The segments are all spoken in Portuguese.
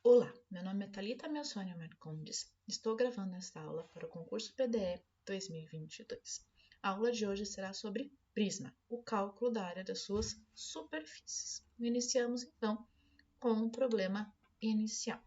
Olá, meu nome é Thalita Melsônia Marcondes. Estou gravando esta aula para o concurso PDE 2022. A aula de hoje será sobre prisma, o cálculo da área das suas superfícies. Iniciamos então com um problema inicial.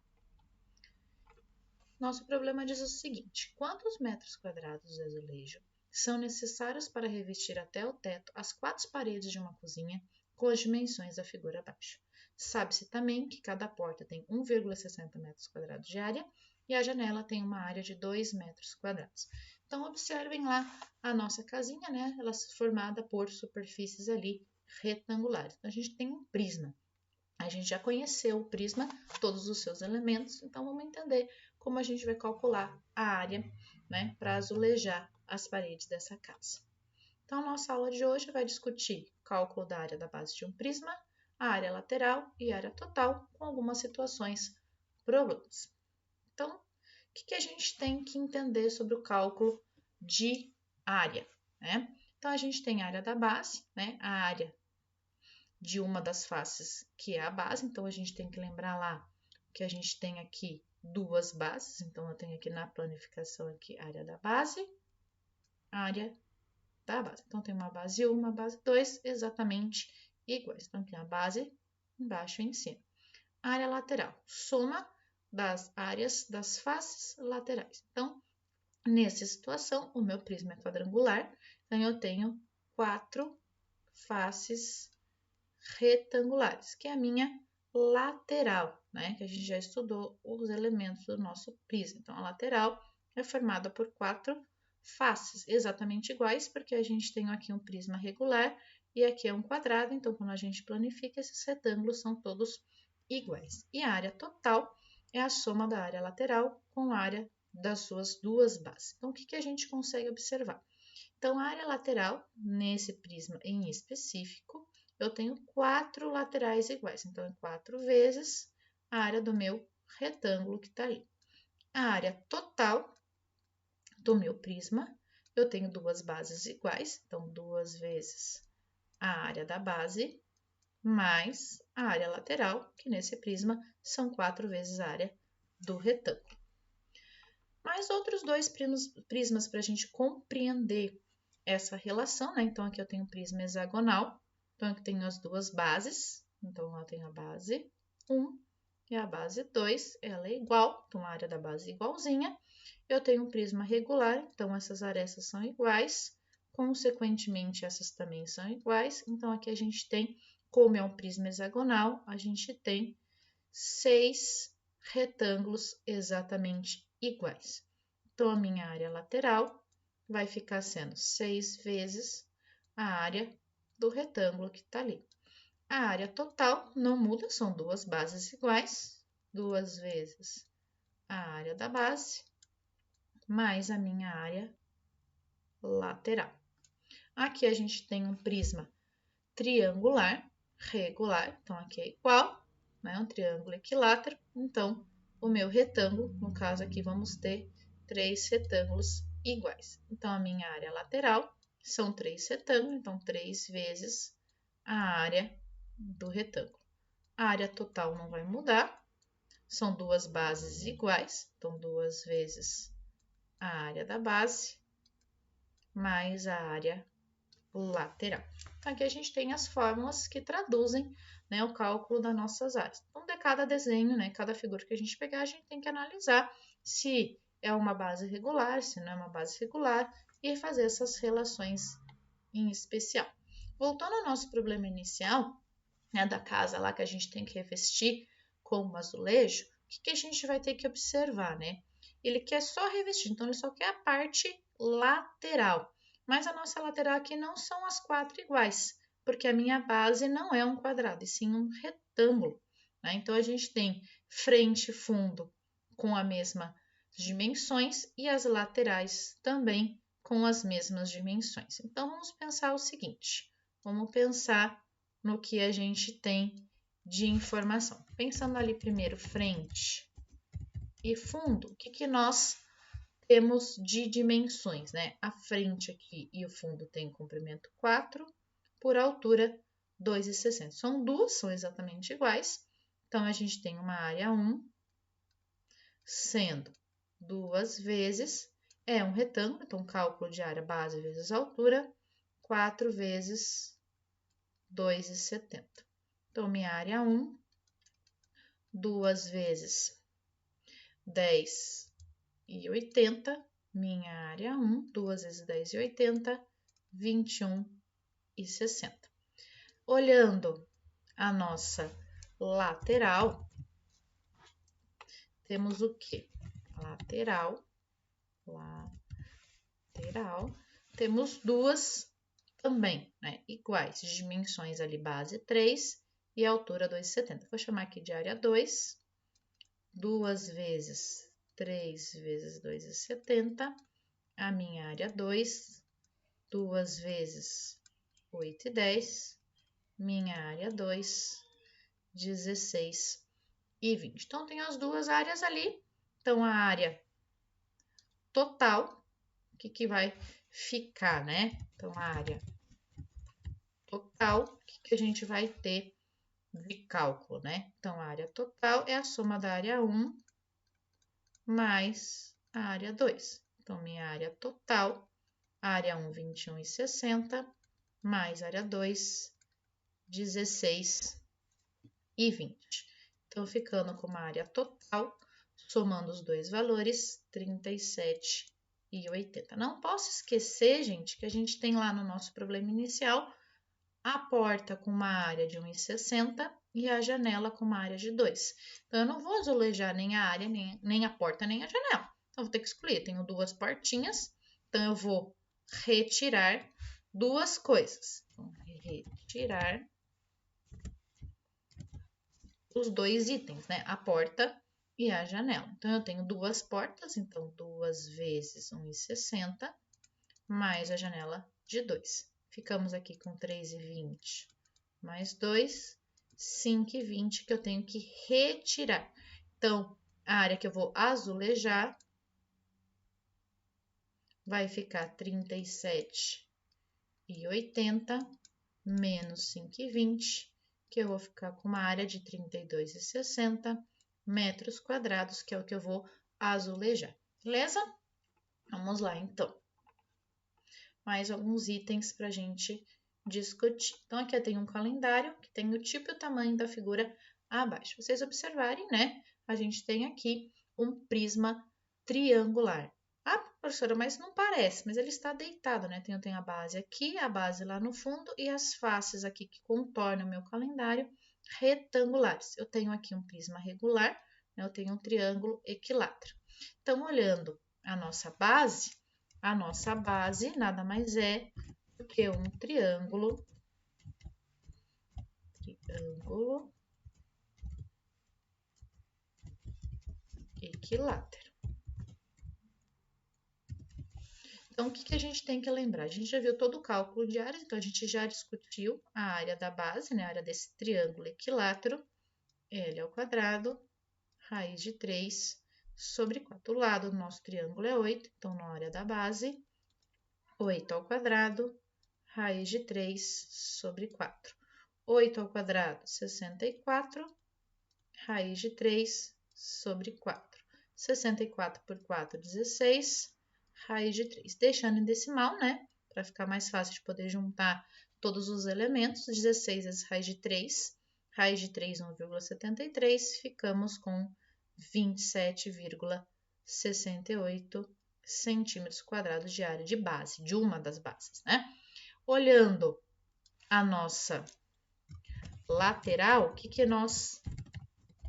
Nosso problema diz o seguinte: quantos metros quadrados de azulejo são necessários para revestir até o teto as 4 paredes de uma cozinha com as dimensões da figura abaixo? Sabe-se também que cada porta tem 1,60 metros quadrados de área e a janela tem uma área de 2 metros quadrados. Então, observem lá a nossa casinha, né? Ela é formada por superfícies ali retangulares. Então, a gente tem um prisma. A gente já conheceu o prisma, todos os seus elementos, então vamos entender como a gente vai calcular a área, né, para azulejar as paredes dessa casa. Então, nossa aula de hoje vai discutir o cálculo da área da base de um prisma, a área lateral e a área total, com algumas situações, problemas. Então, o que a gente tem que entender sobre o cálculo de área, né? Então, a gente tem a área da base, né, a área de uma das faces, que é a base. Então, a gente tem que lembrar lá que a gente tem aqui duas bases. Então, eu tenho aqui na planificação aqui a área da base, área da base. Então, tem uma base 1, uma base 2, exatamente iguais. Então, tem a base embaixo e em cima. Área lateral, soma das áreas das faces laterais. Então, nessa situação, o meu prisma é quadrangular, então eu tenho 4 faces retangulares, que é a minha lateral, né? Que a gente já estudou os elementos do nosso prisma. Então, a lateral é formada por 4 faces exatamente iguais, porque a gente tem aqui um prisma regular e aqui é um quadrado. Então, quando a gente planifica, esses retângulos são todos iguais. E a área total é a soma da área lateral com a área das suas duas bases. Então, o que a gente consegue observar? Então, a área lateral, nesse prisma em específico, eu tenho 4 laterais iguais. Então, é 4 vezes a área do meu retângulo que está ali. A área total do meu prisma, eu tenho 2 bases iguais. Então, 2 vezes a área da base, mais a área lateral, que nesse prisma são 4 vezes a área do retângulo. Mais outros 2 prismas para a gente compreender essa relação, né? Então, aqui eu tenho um prisma hexagonal. Então, aqui tenho as duas bases. Então, lá tem a base 1 e a base 2. Ela é igual, então a área da base é igualzinha. Eu tenho um prisma regular, então essas arestas são iguais. Consequentemente, essas também são iguais. Então, aqui a gente tem, como é um prisma hexagonal, a gente tem 6 retângulos exatamente iguais. Então, a minha área lateral vai ficar sendo 6 vezes a área do retângulo que está ali. A área total não muda, são 2 bases iguais, 2 vezes a área da base, mais a minha área lateral. Aqui a gente tem um prisma triangular, regular, então aqui é igual, né? Um triângulo equilátero, então o meu retângulo, no caso aqui vamos ter 3 retângulos iguais. Então, a minha área lateral são 3 retângulos, então 3 vezes a área do retângulo. A área total não vai mudar, são 2 bases iguais, então 2 vezes a área da base, mais a área lateral. Então, aqui a gente tem as fórmulas que traduzem, né, o cálculo das nossas áreas. Então, de cada desenho, né, cada figura que a gente pegar, a gente tem que analisar se é uma base regular, se não é uma base regular, e fazer essas relações em especial. Voltando ao nosso problema inicial, né, da casa lá que a gente tem que revestir com um azulejo, o que a gente vai ter que observar, né? Ele quer só revestir, então ele só quer a parte lateral. Mas a nossa lateral aqui não são as 4 iguais, porque a minha base não é um quadrado, e sim um retângulo, né? Então, a gente tem frente e fundo com as mesmas dimensões e as laterais também com as mesmas dimensões. Então, vamos pensar o seguinte, vamos pensar no que a gente tem de informação. Pensando ali primeiro frente e fundo, o que nós temos de dimensões, né? A frente aqui e o fundo tem comprimento 4, por altura 2,60. São duas, são exatamente iguais. Então, a gente tem uma área 1 sendo 2 vezes, é um retângulo, então cálculo de área base vezes altura, 4 vezes 2,70. Então, minha área 1, 2 vezes 10,80, minha área 1, 2 vezes 10,80, 21,60. Olhando a nossa lateral, temos o quê? Lateral, temos duas também, né, iguais, dimensões ali base 3 e altura 2,70. Vou chamar aqui de área 2, 2 vezes 3 vezes 2,70, a minha área 2, 2 vezes 8,10, minha área 2, 16,20. Então, tem as duas áreas ali. Então, a área total, o que vai ficar, né? Então, a área total, o que a gente vai ter de cálculo, né? Então, a área total é a soma da área 1 mais a área 2. Então, minha área total, área 1, 21,60, mais área 2, 16,20. Então, ficando com uma área total, somando os dois valores, 37,80. Não posso esquecer, gente, que a gente tem lá no nosso problema inicial a porta com uma área de 1,60 e a janela com uma área de 2. Então, eu não vou azulejar nem a área, nem a porta, nem a janela. Então, vou ter que escolher. Tenho duas portinhas, então eu vou retirar duas coisas. Então, retirar os dois itens, né? A porta e a janela. Então, eu tenho duas portas, então 2 vezes 1,60 mais a janela de 2. Ficamos aqui com 3,20 mais 2, 5,20 que eu tenho que retirar. Então, a área que eu vou azulejar vai ficar 37,80 menos 5,20, que eu vou ficar com uma área de 32,60 metros quadrados, que é o que eu vou azulejar. Beleza? Vamos lá, então. Mais alguns itens para a gente discutir. Então, aqui eu tenho um calendário que tem o tipo e o tamanho da figura abaixo. Vocês observarem, né? A gente tem aqui um prisma triangular. Ah, professora, mas não parece, mas ele está deitado, né? Eu tenho a base aqui, a base lá no fundo e as faces aqui que contornam o meu calendário retangulares. Eu tenho aqui um prisma regular, né? Eu tenho um triângulo equilátero. Então, olhando a nossa base nada mais é do que um triângulo equilátero. Então, o que a gente tem que lembrar? A gente já viu todo o cálculo de áreas, então a gente já discutiu a área da base, né? A área desse triângulo equilátero, L ao quadrado, raiz de 3 sobre 4. O lado do nosso triângulo é 8, então na área da base, 8 ao quadrado, raiz de 3 sobre 4. 8 ao quadrado, 64, raiz de 3 sobre 4. 64 por 4, 16, raiz de 3. Deixando em decimal, né? Para ficar mais fácil de poder juntar todos os elementos. 16 vezes raiz de 3, 1,73, ficamos com 27,68 centímetros quadrados de área de base, de uma das bases, né? Olhando a nossa lateral, o que nós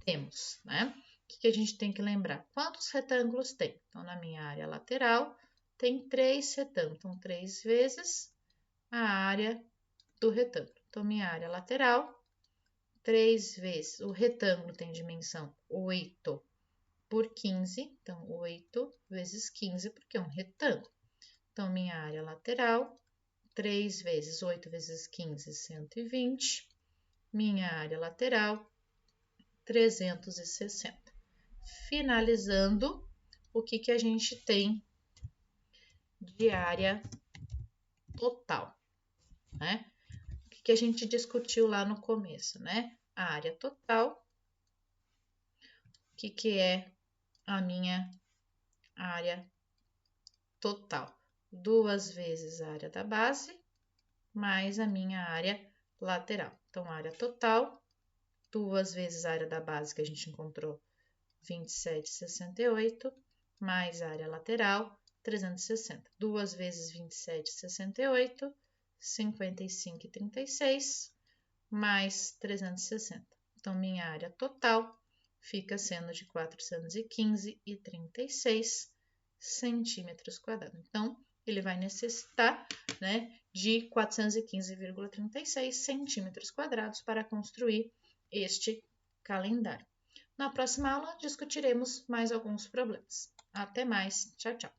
temos, né? O que a gente tem que lembrar? Quantos retângulos tem? Então, na minha área lateral, tem 3 retângulos. Então, 3 vezes a área do retângulo. Então, minha área lateral, 3 vezes. O retângulo tem dimensão 8 por 15. Então, 8 vezes 15, porque é um retângulo. Então, minha área lateral, 3 vezes 8 vezes 15, 120. Minha área lateral, 360. Finalizando, o que a gente tem de área total, né? O que a gente discutiu lá no começo, né? A área total, o que é a minha área total. 2 vezes a área da base, mais a minha área lateral. Então, a área total, 2 vezes a área da base que a gente encontrou, 27,68, mais a área lateral, 360. 2 vezes 27,68, 55,36, mais 360. Então, minha área total fica sendo de 415,36 centímetros quadrados. Então, ele vai necessitar, né, de 415,36 centímetros quadrados para construir este calendário. Na próxima aula, discutiremos mais alguns problemas. Até mais. Tchau, tchau.